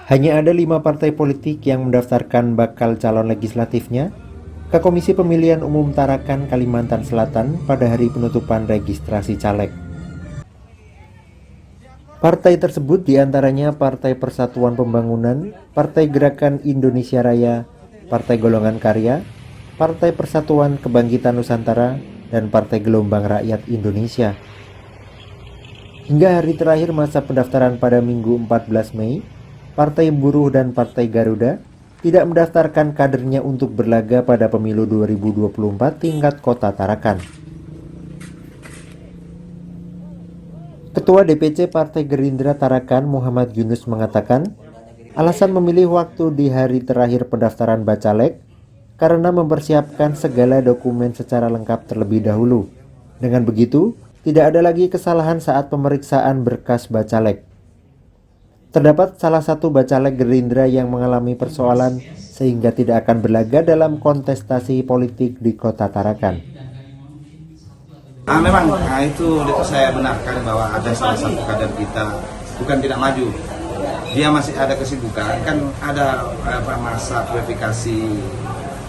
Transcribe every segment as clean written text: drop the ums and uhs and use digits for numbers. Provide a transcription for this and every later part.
Hanya ada 5 partai politik yang mendaftarkan bakal calon legislatifnya ke Komisi Pemilihan Umum Tarakan, Kalimantan Selatan pada hari penutupan registrasi caleg. Partai tersebut diantaranya Partai Persatuan Pembangunan, Partai Gerakan Indonesia Raya, Partai Golongan Karya, Partai Persatuan Kebangkitan Nusantara, dan Partai Gelombang Rakyat Indonesia. Hingga hari terakhir masa pendaftaran pada Minggu 14 Mei, Partai Buruh dan Partai Garuda tidak mendaftarkan kadernya untuk berlaga pada pemilu 2024 tingkat Kota Tarakan. Ketua DPC Partai Gerindra Tarakan Muhammad Yunus mengatakan, alasan memilih waktu di hari terakhir pendaftaran Bacalek karena mempersiapkan segala dokumen secara lengkap terlebih dahulu. Dengan begitu, tidak ada lagi kesalahan saat pemeriksaan berkas Bacalek. Terdapat salah satu Bacalek Gerindra yang mengalami persoalan sehingga tidak akan berlaga dalam kontestasi politik di Kota Tarakan. Memang itu saya benarkan bahwa ada salah satu kader kita bukan tidak maju. Dia masih ada kesibukan, kan ada masa verifikasi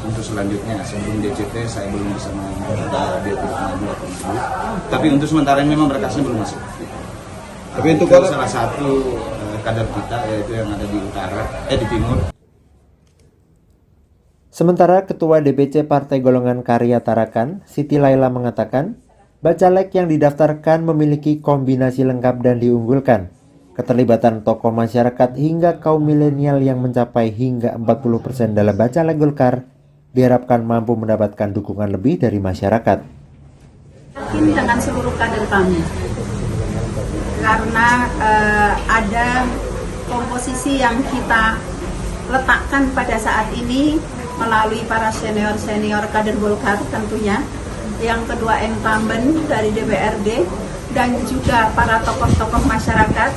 untuk selanjutnya. Sebelum DCT saya belum bisa mengatakan dia tidak maju atau maju. Tapi untuk sementara ini memang berkasnya belum masuk. Tapi untuk salah satu kader kita yaitu yang ada di di timur. Sementara Ketua DPC Partai Golongan Karya Tarakan, Siti Laila mengatakan, Bacalek yang didaftarkan memiliki kombinasi lengkap dan diunggulkan. Keterlibatan tokoh masyarakat hingga kaum milenial yang mencapai hingga 40% dalam Bacalek Golkar diharapkan mampu mendapatkan dukungan lebih dari masyarakat. Yakin dengan seluruh kader kami, karena ada komposisi yang kita letakkan pada saat ini melalui para senior-senior kader Golkar tentunya, yang kedua incumbent dari DPRD, dan juga para tokoh-tokoh masyarakat,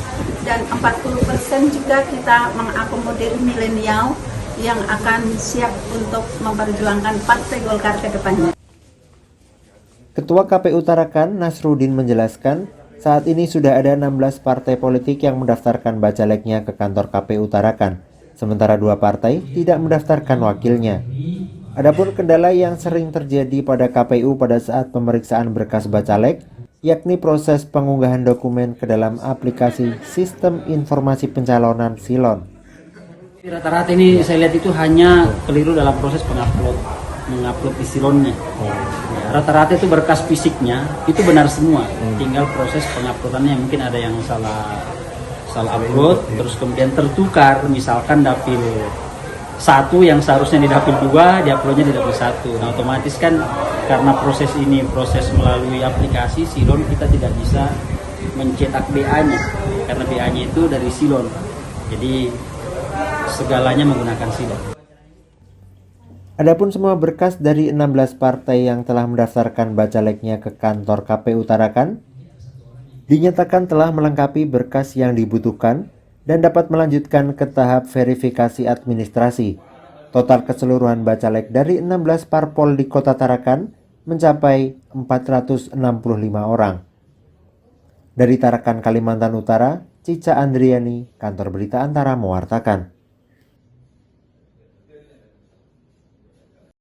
dan 40% juga kita mengakomodir milenial yang akan siap untuk memperjuangkan Partai Golkar ke depannya. Ketua KPU Tarakan Nasruddin menjelaskan, saat ini sudah ada 16 partai politik yang mendaftarkan bacaleknya ke kantor KPU Tarakan, sementara 2 partai tidak mendaftarkan wakilnya. Adapun kendala yang sering terjadi pada KPU pada saat pemeriksaan berkas bacalek, yakni proses pengunggahan dokumen ke dalam aplikasi Sistem Informasi Pencalonan Silon. Rata-rata ini saya lihat itu hanya keliru dalam proses mengupload di silonnya. Rata-rata itu berkas fisiknya itu benar semua, tinggal proses penguploadannya mungkin ada yang salah upload, terus kemudian tertukar, misalkan dapil 1 yang seharusnya di dapil 2 diuploadnya di dapil 1. Nah, otomatis kan karena proses ini proses melalui aplikasi silon, kita tidak bisa mencetak BA-nya karena BA-nya itu dari silon. Jadi segalanya menggunakan silon. Adapun semua berkas dari 16 partai yang telah mendaftarkan bacaleknya ke kantor KPU Tarakan dinyatakan telah melengkapi berkas yang dibutuhkan dan dapat melanjutkan ke tahap verifikasi administrasi. Total keseluruhan bacalek dari 16 parpol di Kota Tarakan mencapai 465 orang. Dari Tarakan, Kalimantan Utara, Cica Andriani, Kantor Berita Antara mewartakan.